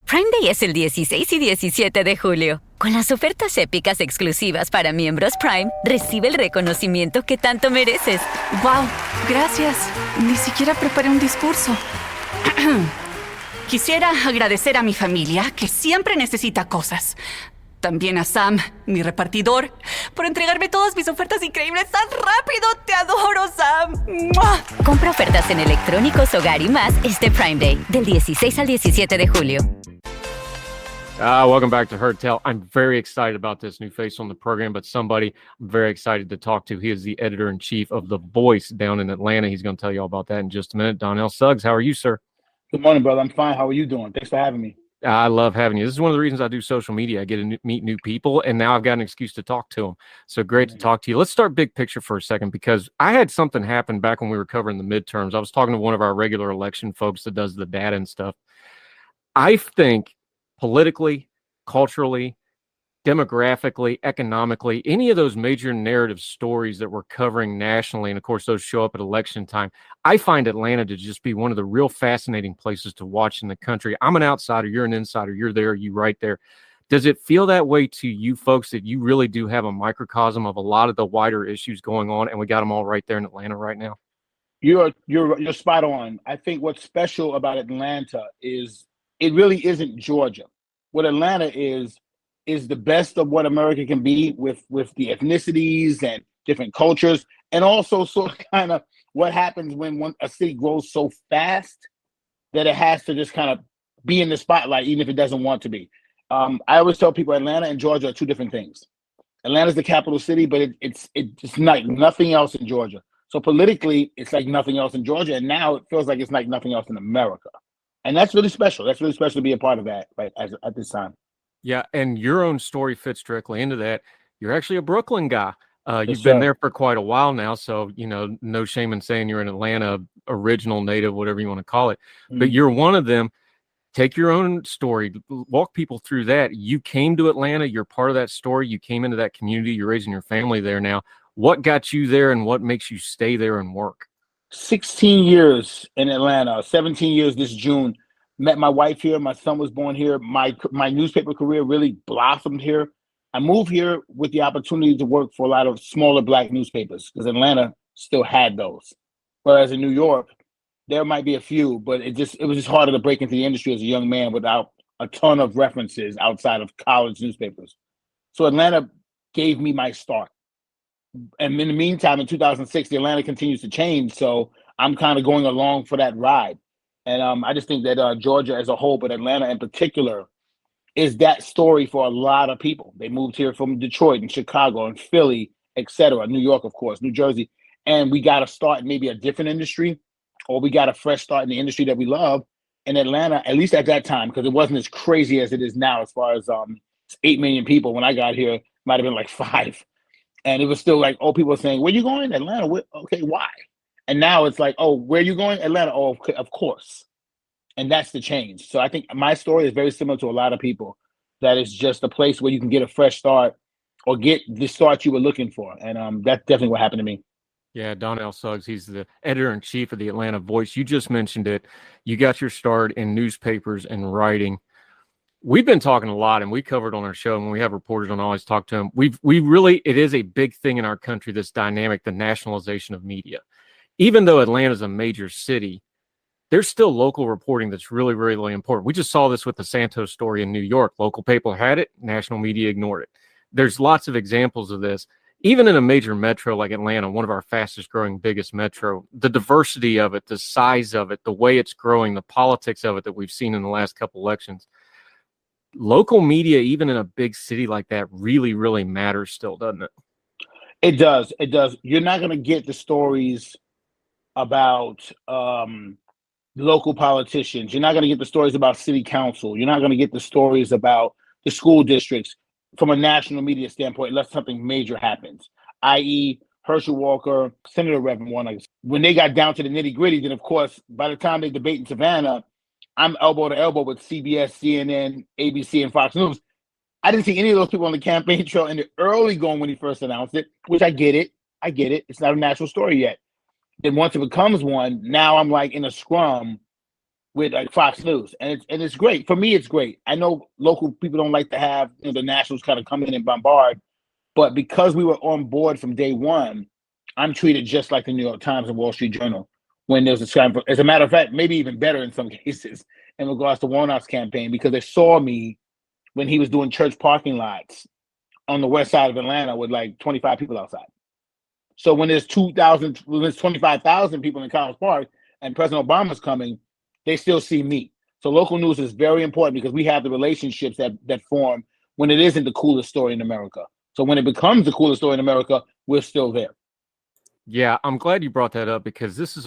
Prime Day es el 16 y 17 de julio. Con las ofertas épicas exclusivas para miembros Prime, recibe el reconocimiento que tanto mereces. ¡Wow! Gracias. Ni siquiera preparé un discurso. Quisiera agradecer a mi familia, que siempre necesita cosas. También a Sam, mi repartidor, por entregarme todas mis ofertas increíbles tan rápido. ¡Te adoro, Sam! ¡Mua! Compra ofertas en electrónicos, hogar y más este Prime Day, del 16 al 17 de julio. Welcome back to Heard Tell. I'm very excited about this new face on the program, but somebody I'm very excited to talk to. He is the editor-in-chief of The Voice down in Atlanta. He's going to tell you all about that in just a minute. Donnell Suggs, how are you, sir? Good morning, brother. I'm fine. How are you doing? Thanks for having me. I love having you. This is one of the reasons I do social media. I get to meet new people, and now I've got an excuse to talk to them. So great to talk to you. Let's start big picture for a second, because I had something happen back when we were covering the midterms. I was talking to one of our regular election folks that does the data and stuff. I think politically, culturally, demographically, economically, any of those major narrative stories that we're covering nationally, and of course those show up at election time, I find Atlanta to just be one of the real fascinating places to watch in the country. I'm an outsider, you're an insider, you're there, you right there. Does it feel that way to you folks, that you really do have a microcosm of a lot of the wider issues going on, and we got them all right there in Atlanta right now? You're spot on. I think what's special about Atlanta is it really isn't Georgia. What Atlanta is the best of what America can be, with the ethnicities and different cultures, and also sort of kind of what happens when a city grows so fast that it has to just kind of be in the spotlight, even if it doesn't want to be. I always tell people Atlanta and Georgia are two different things. Atlanta's the capital city, but it's like nothing else in Georgia. So politically, it's like nothing else in Georgia, and now it feels like it's like nothing else in America. And that's really special. That's really special to be a part of that right at this time. Yeah, and your own story fits directly into that. You're actually a Brooklyn guy. You've Yes, been sir. there for quite a while now, so no shame in saying you're an Atlanta original, native, whatever you want to call it. But you're one of them. Take your own story, walk people through that. You came to Atlanta, you're part of that story. You came into that community, you're raising your family there now. What got you there, and what makes you stay there and work? 16 years in Atlanta, 17 years this June. Met my wife here. My son was born here. My newspaper career really blossomed here. I moved here with the opportunity to work for a lot of smaller Black newspapers, because Atlanta still had those. Whereas in New York, there might be a few, but it was just harder to break into the industry as a young man without a ton of references outside of college newspapers. So Atlanta gave me my start. And in the meantime, in 2006, the Atlanta continues to change. So I'm kind of going along for that ride. And I just think that Georgia as a whole, but Atlanta in particular, is that story for a lot of people. They moved here from Detroit and Chicago and Philly, et cetera, New York, of course, New Jersey. And we got to start in maybe a different industry, or we got a fresh start in the industry that we love. In Atlanta, at least at that time, because it wasn't as crazy as it is now, as far as 8 million people. When I got here, it might have been like 5. And it was still like, oh, people were saying, where you going? Atlanta? Okay, why? And now it's like, oh, where you going? Atlanta? Oh, okay, of course. And that's the change. So I think my story is very similar to a lot of people, that it's just a place where you can get a fresh start, or get the start you were looking for. And that's definitely what happened to me. Yeah, Donnell Suggs, he's the editor-in-chief of the Atlanta Voice. You just mentioned it. You got your start in newspapers and writing. We've been talking a lot, and we covered on our show, and when we have reporters on, I always talk to them. We really, it is a big thing in our country, this dynamic, the nationalization of media. Even though Atlanta is a major city, there's still local reporting that's really, really, really important. We just saw this with the Santos story in New York. Local people had it, national media ignored it. There's lots of examples of this. Even in a major metro like Atlanta, one of our fastest growing, biggest metro, the diversity of it, the size of it, the way it's growing, the politics of it that we've seen in the last couple elections. Local media, even in a big city like that, really, really matters still, doesn't it? It does. It does. You're not going to get the stories about local politicians. You're not going to get the stories about city council. You're not going to get the stories about the school districts from a national media standpoint, unless something major happens, i.e. Herschel Walker, Senator Reverend Warren. When they got down to the nitty gritty, then of course, by the time they debate in Savannah, I'm elbow to elbow with CBS, CNN, ABC, and Fox News. I didn't see any of those people on the campaign trail in the early going when he first announced it, which I get it. It's not a national story yet. Then once it becomes one, now I'm like in a scrum with like Fox News, and it's great. For me, it's great. I know local people don't like to have the nationals kind of come in and bombard, but because we were on board from day one, I'm treated just like the New York Times and Wall Street Journal when there's a scramble. As a matter of fact, maybe even better in some cases in regards to Warnock's campaign, because they saw me when he was doing church parking lots on the west side of Atlanta with like 25 people outside. So when there's 25,000 people in College Park and President Obama's coming, they still see me. So local news is very important because we have the relationships that form when it isn't the coolest story in America. So when it becomes the coolest story in America, we're still there. Yeah, I'm glad you brought that up because this is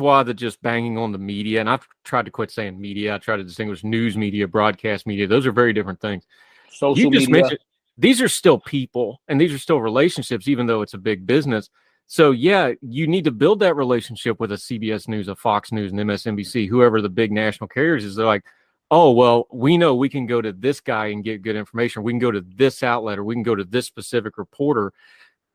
why the just banging on the media, and I've tried to quit saying media. I try to distinguish news media, broadcast media. Those are very different things. Social You just media. mentioned these are still people and these are still relationships, even though it's a big business. So yeah, you need to build that relationship with a CBS News, a Fox News, and MSNBC, whoever the big national carriers is. They're like, oh, well, we know we can go to this guy and get good information. We can go to this outlet or we can go to this specific reporter.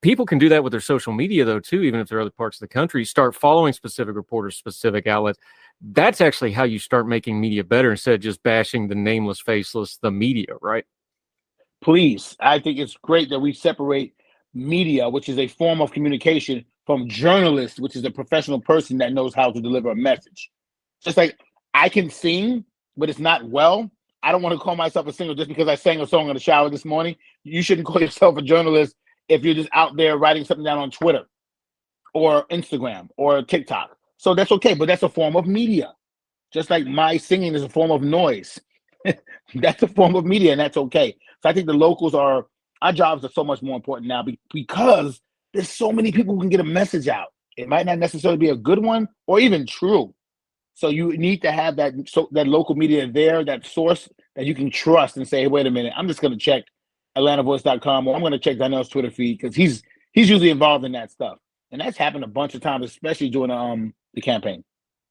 People can do that with their social media, though, too, even if they're other parts of the country. Start following specific reporters, specific outlets. That's actually how you start making media better instead of just bashing the nameless, faceless, the media, right? Please. I think it's great that we separate media, which is a form of communication, from journalists, which is a professional person that knows how to deliver a message. Just like I can sing, but it's not well. I don't want to call myself a singer just because I sang a song in the shower this morning. You shouldn't call yourself a journalist if you're just out there writing something down on Twitter or Instagram or TikTok. So that's okay, but that's a form of media. Just like my singing is a form of noise. That's a form of media, and that's okay. So I think the locals our jobs are so much more important now because there's so many people who can get a message out. It might not necessarily be a good one or even true. So you need to have that local media there, that source that you can trust and say, hey, wait a minute, I'm just going to check AtlantaVoice.com or I'm going to check Donnell's Twitter feed because he's usually involved in that stuff. And that's happened a bunch of times, especially during the campaign.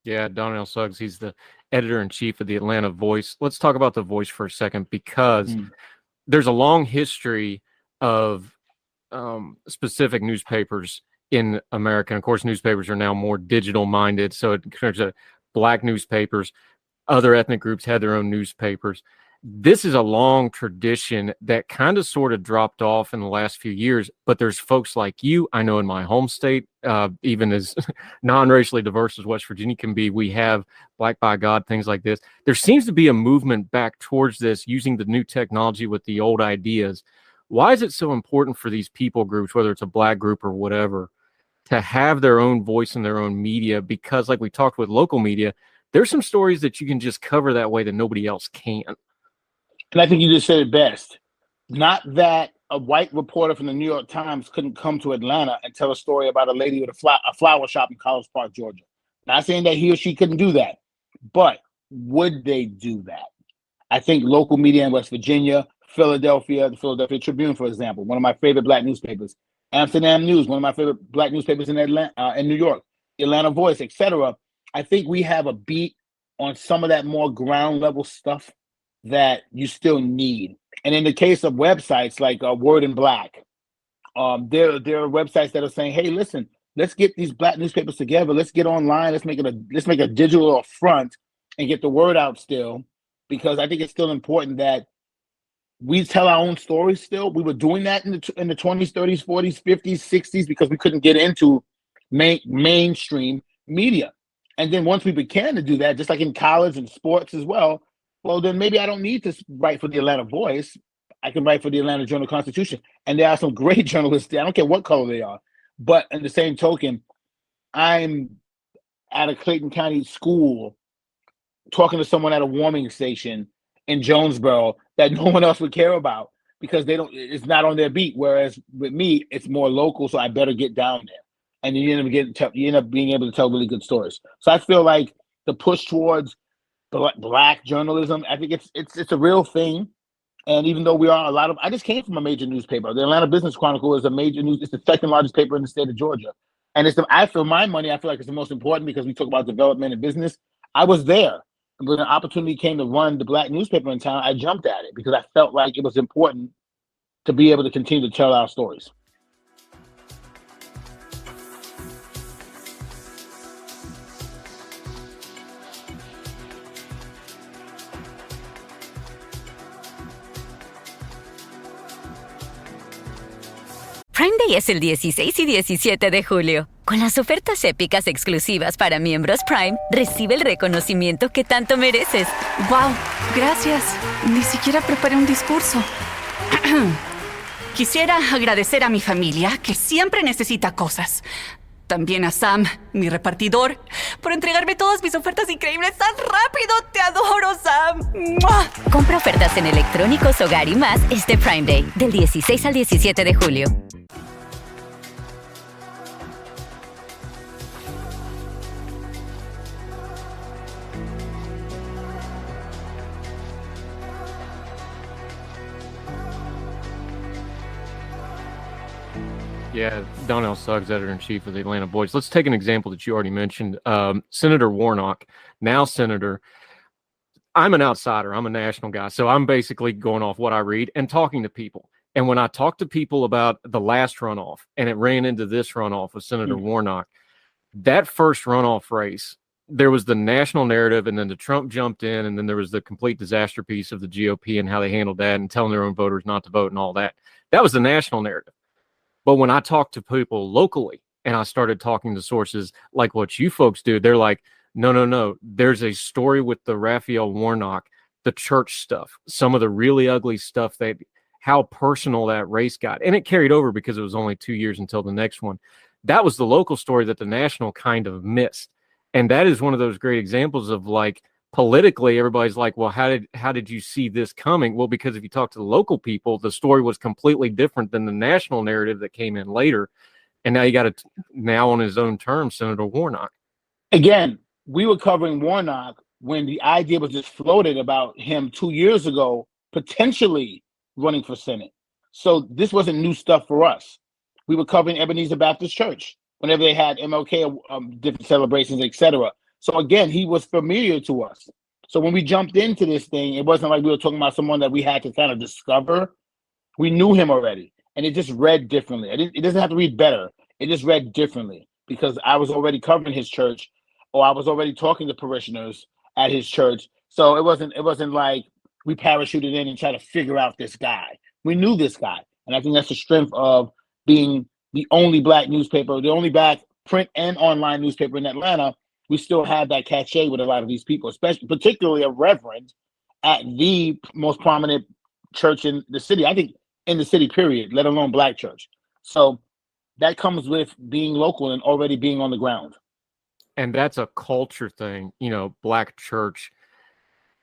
Yeah, Donnell Suggs, he's the editor-in-chief of the Atlanta Voice. Let's talk about the Voice for a second because there's a long history of specific newspapers in America. And of course, newspapers are now more digital-minded, so there's Black newspapers. Other ethnic groups had their own newspapers. This is a long tradition that kind of sort of dropped off in the last few years, but there's folks like you. I know in my home state, even as non-racially diverse as West Virginia can be, we have Black by God, things like this. There seems to be a movement back towards this, using the new technology with the old ideas. Why is it so important for these people groups, whether it's a Black group or whatever, to have their own voice in their own media? Because like we talked with local media, there's some stories that you can just cover that way that nobody else can. And I think you just said it best. Not that a white reporter from the New York Times couldn't come to Atlanta and tell a story about a lady with a flower shop in College Park, Georgia. Not saying that he or she couldn't do that, but would they do that? I think local media in West Virginia, Philadelphia, the Philadelphia Tribune, for example, one of my favorite Black newspapers, Amsterdam News, one of my favorite Black newspapers in Atlanta, in New York, the Atlanta Voice, etc. I think we have a beat on some of that more ground level stuff that you still need. And in the case of websites like Word in Black, there are websites that are saying, hey, listen, let's get these Black newspapers together. Let's get online. Let's make a digital front and get the word out still, because I think it's still important that we tell our own stories still. We were doing that in the 20s, 30s, 40s, 50s, 60s, because we couldn't get into mainstream media. And then once we began to do that, just like in college and sports as well, well, then maybe I don't need to write for the Atlanta Voice. I can write for the Atlanta Journal-Constitution. And there are some great journalists there. I don't care what color they are. But in the same token, I'm at a Clayton County school talking to someone at a warming station in Jonesboro that no one else would care about because it's not on their beat. Whereas with me, it's more local, so I better get down there. And you end up being able to tell really good stories. So I feel like the push towards Black journalism, I think it's a real thing. And even though I just came from a major newspaper. The Atlanta Business Chronicle is a major news. It's the second largest paper in the state of Georgia. And I feel like it's the most important because we talk about development and business. I was there. When an opportunity came to run the Black newspaper in town, I jumped at it because I felt like it was important to be able to continue to tell our stories. Prime Day es el 16 y 17 de julio. Con las ofertas épicas exclusivas para miembros Prime, recibe el reconocimiento que tanto mereces. Wow, gracias. Ni siquiera preparé un discurso. Quisiera agradecer a mi familia, que siempre necesita cosas. También a Sam, mi repartidor, por entregarme todas mis ofertas increíbles tan rápido. ¡Te adoro, Sam! ¡Mua! Compra ofertas en electrónicos, hogar y más este Prime Day, del 16 al 17 de julio. Yeah, Donnell Suggs, editor-in-chief of the Atlanta Voice. Let's take an example that you already mentioned. Senator Warnock, now senator. I'm an outsider. I'm a national guy. So I'm basically going off what I read and talking to people. And when I talk to people about the last runoff, and it ran into this runoff with Senator Warnock, that first runoff race, there was the national narrative, and then the Trump jumped in, and then there was the complete disaster piece of the GOP and how they handled that and telling their own voters not to vote and all that. That was the national narrative. But when I talked to people locally and I started talking to sources like what you folks do, they're like, no. There's a story with the Raphael Warnock, the church stuff, some of the really ugly stuff, that how personal that race got. And it carried over because it was only 2 years until the next one. That was the local story that the national kind of missed. And that is one of those great examples of, like, politically, everybody's like, well, how did you see this coming? Well, because if you talk to the local people, the story was completely different than the national narrative that came in later. And now you got to, now on his own terms, Senator Warnock. Again, we were covering Warnock when the idea was just floated about him 2 years ago, potentially running for Senate. So this wasn't new stuff for us. We were covering Ebenezer Baptist Church whenever they had MLK different celebrations, etc. So again, he was familiar to us. So when we jumped into this thing, it wasn't like we were talking about someone that we had to kind of discover. We knew him already, and it just read differently. It doesn't have to read better. It just read differently because I was already covering his church, or I was already talking to parishioners at his church. So it wasn't like we parachuted in and tried to figure out this guy. We knew this guy, and I think that's the strength of being the only Black newspaper, the only Black print and online newspaper in Atlanta. We still have that cachet with a lot of these people, especially particularly a reverend at the most prominent church in the city, I think in the city period, let alone Black church. So that comes with being local and already being on the ground. And that's a culture thing, Black church,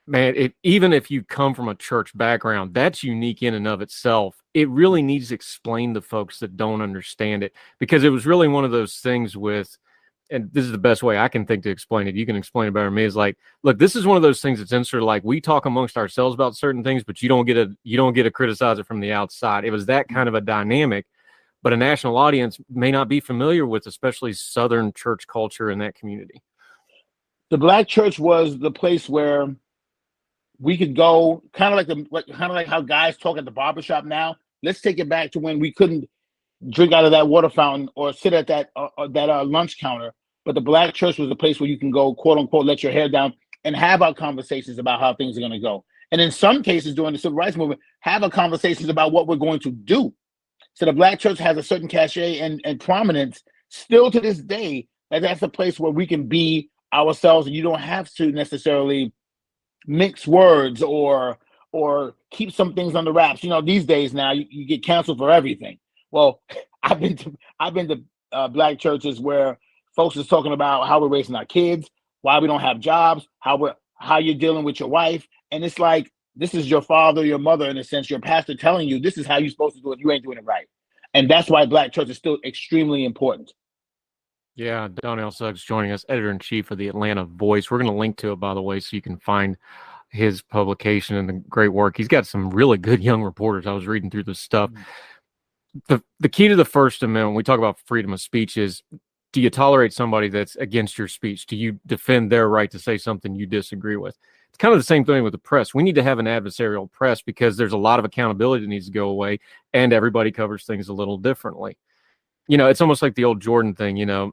man, even if you come from a church background, that's unique in and of itself. It really needs to explain to folks that don't understand it, because it was really one of those things with, and this is the best way I can think to explain it. You can explain it better than me. Is like, look, this is one of those things that's in sort of like, we talk amongst ourselves about certain things, but you don't get to criticize it from the outside. It was that kind of a dynamic, but a national audience may not be familiar with, especially Southern church culture in that community. The Black church was the place where we could go, kind of like how guys talk at the barbershop now. Let's take it back to when we couldn't drink out of that water fountain or sit at that lunch counter. But the Black church was the place where you can go, quote unquote, let your hair down and have our conversations about how things are going to go. And in some cases during the civil rights movement, have our conversations about what we're going to do. So the Black church has a certain cachet and prominence still to this day. That's a place where we can be ourselves, and you don't have to necessarily mix words or keep some things on the wraps. These days now you get canceled for everything. Well, I've been to Black churches where folks is talking about how we're raising our kids, why we don't have jobs, how you're dealing with your wife, and it's like, this is your father, your mother, in a sense, your pastor telling you this is how you're supposed to do it. You ain't doing it right, and that's why Black church is still extremely important. Yeah, Donnell Suggs joining us, editor-in-chief of the Atlanta Voice. We're going to link to it, by the way, so you can find his publication and the great work. He's got some really good young reporters. I was reading through this stuff. The key to the First Amendment, when we talk about freedom of speech, is, do you tolerate somebody that's against your speech? Do you defend their right to say something you disagree with? It's kind of the same thing with the press. We need to have an adversarial press because there's a lot of accountability that needs to go away, and everybody covers things a little differently. It's almost like the old Jordan thing,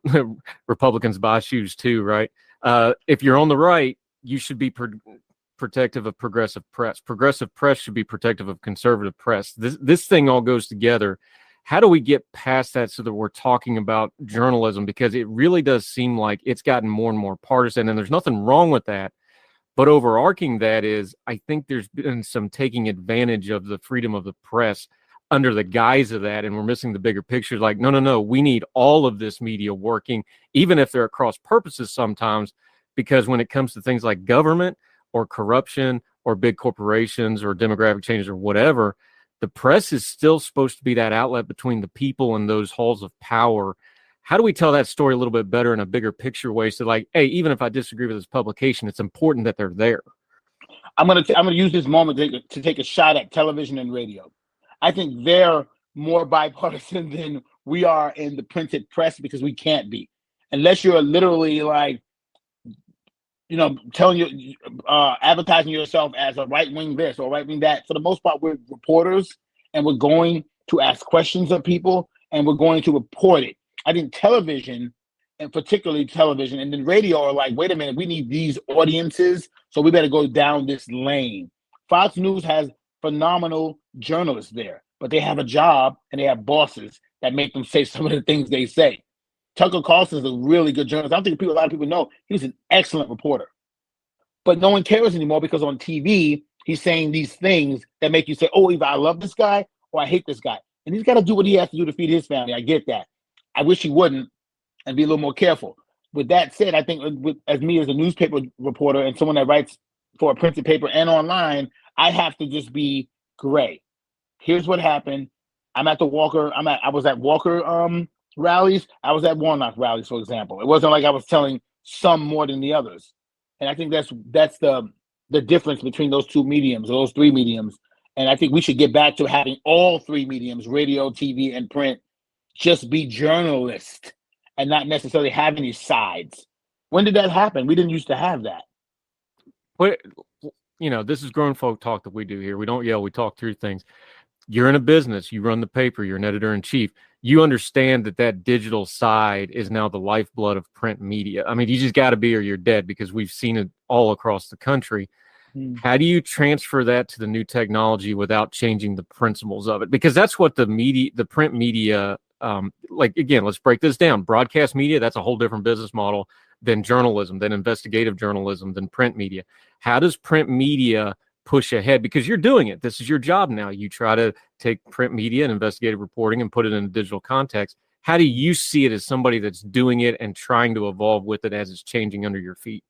Republicans buy shoes too, right? If you're on the right, you should be protective of progressive press. Progressive press should be protective of conservative press. This thing all goes together. How do we get past that so that we're talking about journalism? Because it really does seem like it's gotten more and more partisan, and there's nothing wrong with that. But overarching that is, I think there's been some taking advantage of the freedom of the press under the guise of that, and we're missing the bigger picture. Like, no, we need all of this media working, even if they're at cross purposes sometimes, because when it comes to things like government or corruption or big corporations or demographic changes or whatever, the press is still supposed to be that outlet between the people and those halls of power. How do we tell that story a little bit better in a bigger picture way? So like, hey, even if I disagree with this publication, it's important that they're there. I'm gonna use this moment to take a shot at television and radio. I think they're more bipartisan than we are in the printed press, because we can't be, unless you're literally like, telling you, advertising yourself as a right wing this or right wing that. For the most part, we're reporters, and we're going to ask questions of people, and we're going to report it. I think television, and particularly television, and then radio are like, wait a minute, we need these audiences, so we better go down this lane. Fox News has phenomenal journalists there, but they have a job and they have bosses that make them say some of the things they say. Tucker Carlson's a really good journalist. I don't think a lot of people know he was an excellent reporter. But no one cares anymore, because on TV, he's saying these things that make you say, oh, either I love this guy or I hate this guy. And he's got to do what he has to do to feed his family. I get that. I wish he wouldn't, and be a little more careful. With that said, I think as a newspaper reporter and someone that writes for a printed paper and online, I have to just be gray. Here's what happened. I was at Walker rallies. I was at Warnock rallies, for example. It wasn't like I was telling some more than the others. And I think that's the difference between those two mediums, or those three mediums. And I think we should get back to having all three mediums, radio, TV, and print, just be journalists and not necessarily have any sides. When did that happen? We didn't used to have that. But, this is grown folk talk that we do here. We don't yell, we talk through things. You're in a business, you run the paper, you're an editor-in-chief. You understand that digital side is now the lifeblood of print media. I mean, you just got to be or you're dead, because we've seen it all across the country. How do you transfer that to the new technology without changing the principles of it? Because that's what the print media, again, let's break this down. Broadcast media, that's a whole different business model than journalism, than investigative journalism, than print media. How does print media push ahead? Because you're doing it. This is your job now. You try to take print media and investigative reporting and put it in a digital context. How do you see it as somebody that's doing it and trying to evolve with it as it's changing under your feet?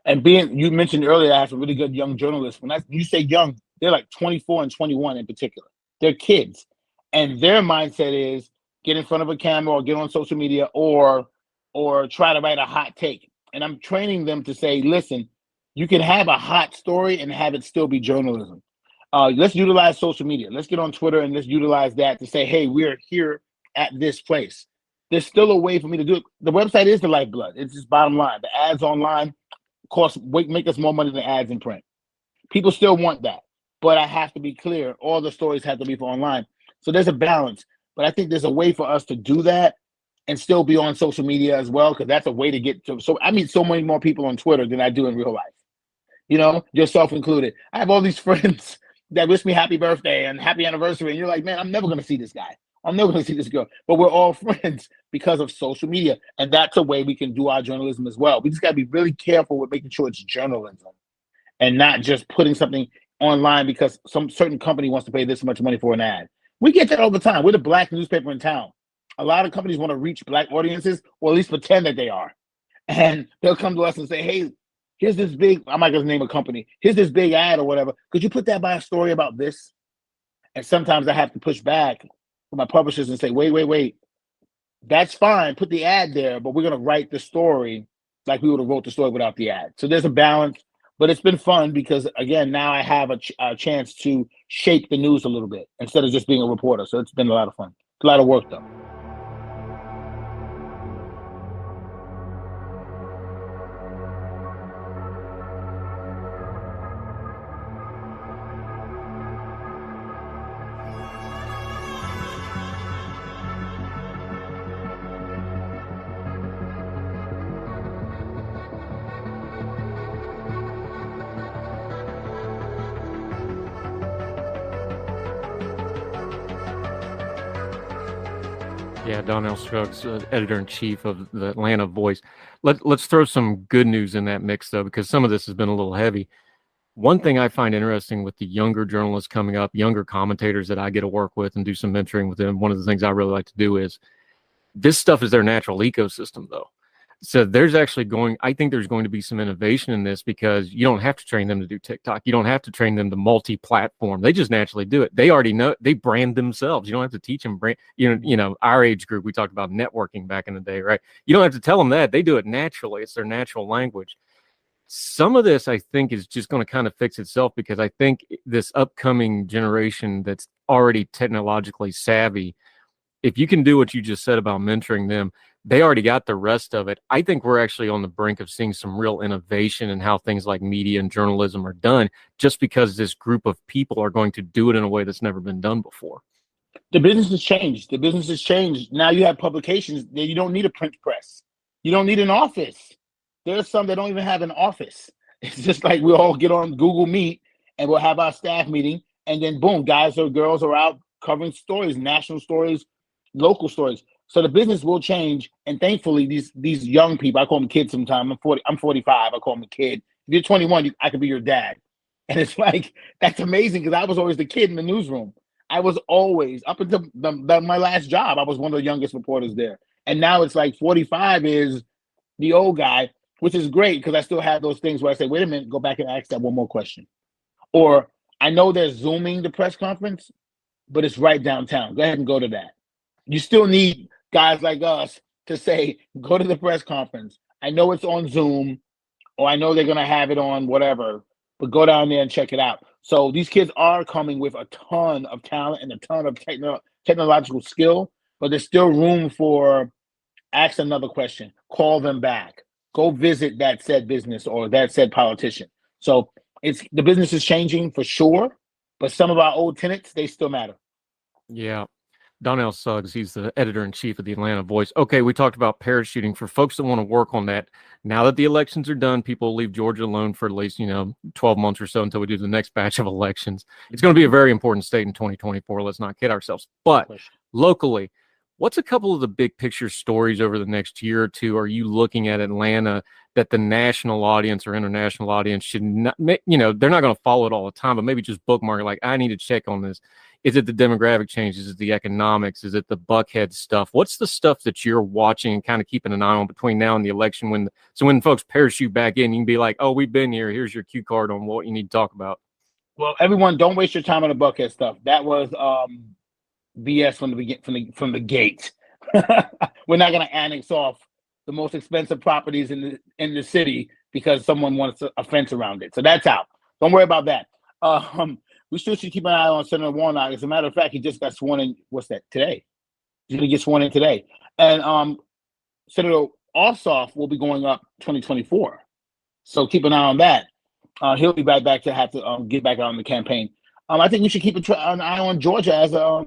And you mentioned earlier, I have a really good young journalist. When you say young, they're like 24 and 21 in particular. They're kids. And their mindset is get in front of a camera or get on social media or try to write a hot take. And I'm training them to say, listen, you can have a hot story and have it still be journalism. Let's utilize social media. Let's get on Twitter and let's utilize that to say, hey, we're here at this place. There's still a way for me to do it. The website is the lifeblood. It's just bottom line. The ads online make us more money than ads in print. People still want that. But I have to be clear, all the stories have to be for online. So there's a balance. But I think there's a way for us to do that and still be on social media as well, because that's a way to get to. So I meet so many more people on Twitter than I do in real life. Yourself included. I have all these friends that wish me happy birthday and happy anniversary. And you're like, man, I'm never going to see this guy. I'm never going to see this girl. But we're all friends because of social media. And that's a way we can do our journalism as well. We just got to be really careful with making sure it's journalism and not just putting something online because some certain company wants to pay this much money for an ad. We get that all the time. We're the black newspaper in town. A lot of companies want to reach black audiences, or at least pretend that they are. And they'll come to us and say, hey, here's this big, I'm not going to name a company, here's this big ad or whatever. Could you put that by a story about this? And sometimes I have to push back with my publishers and say, wait. That's fine. Put the ad there, but we're going to write the story like we would have wrote the story without the ad. So there's a balance, but it's been fun because, again, now I have a chance to shape the news a little bit instead of just being a reporter. So it's been a lot of fun. It's a lot of work, though. Yeah, Donnell Suggs, editor-in-chief of the Atlanta Voice. Let's throw some good news in that mix, though, because some of this has been a little heavy. One thing I find interesting with the younger journalists coming up, younger commentators that I get to work with and do some mentoring with them, one of the things I really like to do is this stuff is their natural ecosystem, though. So I think there's going to be some innovation in this because you don't have to train them to do TikTok. You don't have to train them to multi-platform. They just naturally do it. They already know, they brand themselves. You don't have to teach them brand, our age group, we talked about networking back in the day, right? You don't have to tell them that. They do it naturally. It's their natural language. Some of this, I think, is just going to kind of fix itself because I think this upcoming generation that's already technologically savvy, if you can do what you just said about mentoring them, they already got the rest of it. I think we're actually on the brink of seeing some real innovation in how things like media and journalism are done, just because this group of people are going to do it in a way that's never been done before. The business has changed. Now you have publications that you don't need a print press. You don't need an office. There's some that don't even have an office. It's just like we all get on Google Meet and we'll have our staff meeting, and then boom, guys or girls are out covering stories, national stories, local stories. So the business will change, and thankfully, these young people, I call them kids sometimes. I'm 45. I call them a kid. If you're 21, I could be your dad, and it's like that's amazing because I was always the kid in the newsroom. I was always up until my last job. I was one of the youngest reporters there, and now it's like 45 is the old guy, which is great because I still have those things where I say, "Wait a minute, go back and ask that one more question," or I know they're zooming the press conference, but it's right downtown. Go ahead and go to that. You still need guys like us to say, go to the press conference. I know it's on Zoom, or I know they're going to have it on whatever, but go down there and check it out. So these kids are coming with a ton of talent and a ton of technological skill, but there's still room for ask another question, call them back, go visit that said business or that said politician. So the business is changing for sure, but some of our old tenets, they still matter. Yeah. Donnell Suggs, he's the editor-in-chief of the Atlanta Voice. Okay, we talked about parachuting. For folks that want to work on that, now that the elections are done, people will leave Georgia alone for at least, 12 months or so until we do the next batch of elections. It's going to be a very important state in 2024. Let's not kid ourselves. But locally, what's a couple of the big picture stories over the next year or two are you looking at Atlanta that the national audience or international audience should not, they're not going to follow it all the time, but maybe just bookmark it, like, I need to check on this. Is it the demographic changes? Is it the economics? Is it the Buckhead stuff? What's the stuff that you're watching and kind of keeping an eye on between now and the election? When folks parachute back in, you can be like, oh, we've been here. Here's your cue card on what you need to talk about. Well, everyone, don't waste your time on the Buckhead stuff. That was BS from the gate. We're not going to annex off the most expensive properties in the city because someone wants a fence around it. So that's out. Don't worry about that. We still should keep an eye on Senator Warnock. As a matter of fact, he just got sworn in. What's that? Today. He's going to get sworn in today. And Senator Ossoff will be going up 2024. So keep an eye on that. He'll be back to have to get back out on the campaign. I think we should keep an eye on Georgia as a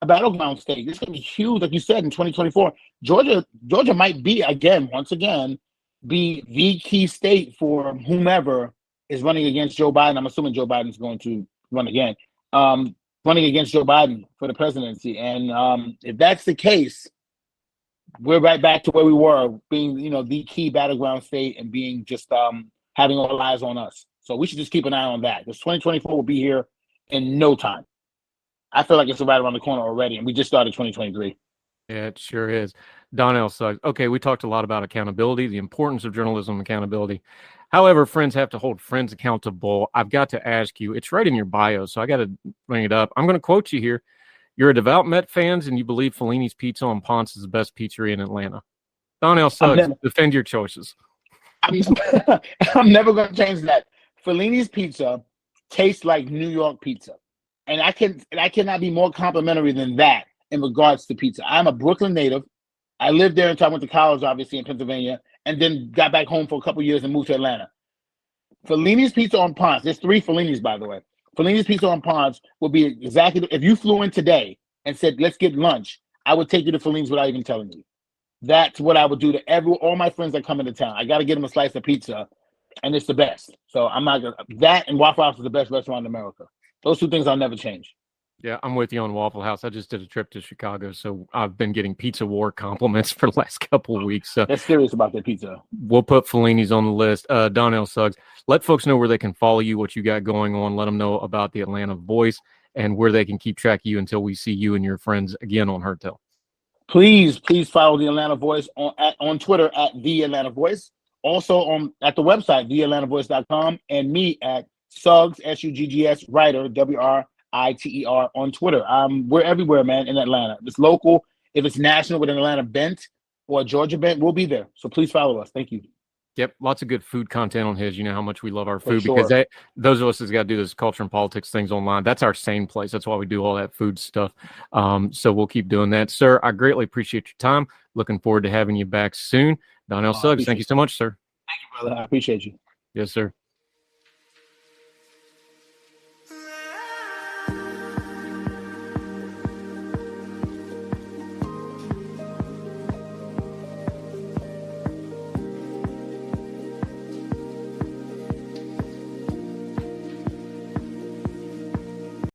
battleground state. This is going to be huge, like you said, in 2024. Georgia might be, once again, be the key state for whomever is running against Joe Biden. I'm assuming Joe Biden's going to run again, running against Joe Biden for the presidency. And if that's the case, we're right back to where we were, being, the key battleground state and being just having all eyes on us. So we should just keep an eye on that, because 2024 will be here in no time. I feel like it's right around the corner already, and we just started 2023. Yeah, it sure is. Donnell Suggs. Okay, we talked a lot about accountability, the importance of journalism accountability. However, friends have to hold friends accountable. I've got to ask you, it's right in your bio, so I got to bring it up. I'm going to quote you here. You're a devout Met fans, and you believe Fellini's Pizza on Ponce is the best pizzeria in Atlanta. Donnell Suggs, defend your choices. I'm never going to change that. Fellini's Pizza tastes like New York pizza. And I cannot be more complimentary than that in regards to pizza. I'm a Brooklyn native. I lived there until I went to college, obviously, in Pennsylvania, and then got back home for a couple of years and moved to Atlanta. Fellini's Pizza on Ponce, there's 3 Fellini's, by the way. Fellini's Pizza on Ponce would be exactly, if you flew in today and said, let's get lunch, I would take you to Fellini's without even telling you. That's what I would do to all my friends that come into town. I got to get them a slice of pizza, and it's the best. So I'm not going to, that and Waffle House is the best restaurant in America. Those 2 things I'll never change. Yeah, I'm with you on Waffle House. I just did a trip to Chicago, so I've been getting Pizza War compliments for the last couple of weeks. So They're serious about their pizza. we'll put Fellini's on the list. Donnell, Suggs, let folks know where they can follow you, what you got going on. Let them know about the Atlanta Voice and where they can keep track of you until we see you and your friends again on Heard Tell. Please follow the Atlanta Voice on Twitter at The Atlanta Voice. Also at the website, theatlantavoice.com, and me at Suggs, Suggs, writer, WRITER on Twitter. We're everywhere, man, in Atlanta. If it's local, if it's national with an Atlanta bent or a Georgia bent, we'll be there. So please follow us. Thank you. Yep, lots of good food content on his. You know how much we love our food, sure. because those of us that's got to do this culture and politics things online, that's our sane place. That's why we do all that food stuff. So we'll keep doing that. Sir, I greatly appreciate your time. Looking forward to having you back soon. Donnell Suggs, thank you so much, sir. Thank you, brother. I appreciate you. Yes, sir.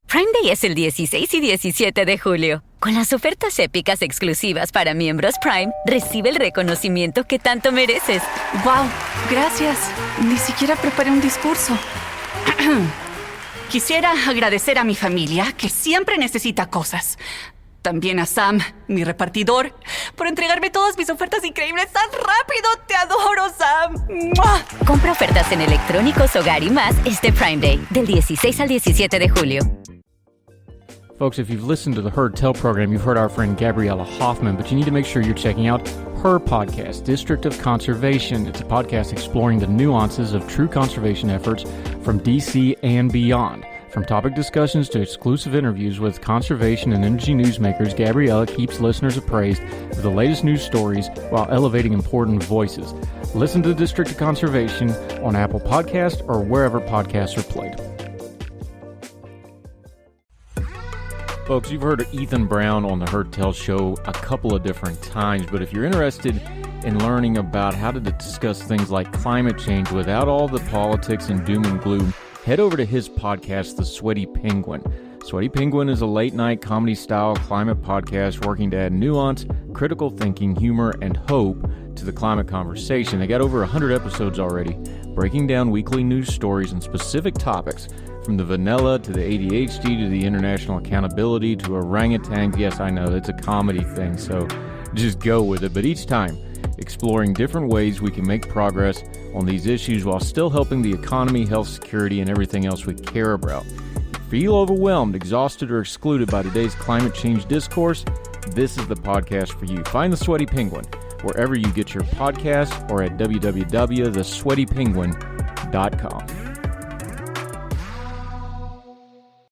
Prime Day es el 16 y 17 de julio. Con las ofertas épicas exclusivas para miembros Prime, recibe el reconocimiento que tanto mereces. ¡Wow! Gracias. Ni siquiera preparé un discurso. Quisiera agradecer a mi familia, que siempre necesita cosas. También a Sam, mi repartidor, por entregarme todas mis ofertas increíbles tan rápido. ¡Te adoro, Sam! ¡Mua! Compra ofertas en electrónicos, hogar y más este Prime Day, del 16 al 17 de julio. Folks, if you've listened to the Heard Tell program, you've heard our friend Gabriella Hoffman, but you need to make sure you're checking out her podcast, District of Conservation. It's a podcast exploring the nuances of true conservation efforts from D.C. and beyond. From topic discussions to exclusive interviews with conservation and energy newsmakers, Gabriella keeps listeners appraised of the latest news stories while elevating important voices. Listen to District of Conservation on Apple Podcasts or wherever podcasts are played. Folks, you've heard of Ethan Brown on the Heard Tell show a couple of different times, but if you're interested in learning about how to discuss things like climate change without all the politics and doom and gloom, head over to his podcast, The Sweaty Penguin. Sweaty Penguin is a late-night comedy-style climate podcast working to add nuance, critical thinking, humor, and hope to the climate conversation. They got over 100 episodes already, breaking down weekly news stories and specific topics, from the vanilla to the ADHD to the international accountability to orangutans. Yes, I know, it's a comedy thing, so just go with it. But each time, exploring different ways we can make progress on these issues while still helping the economy, health, security, and everything else we care about. Feel overwhelmed, exhausted, or excluded by today's climate change discourse? This is the podcast for you. Find The Sweaty Penguin wherever you get your podcasts or at www.thesweatypenguin.com.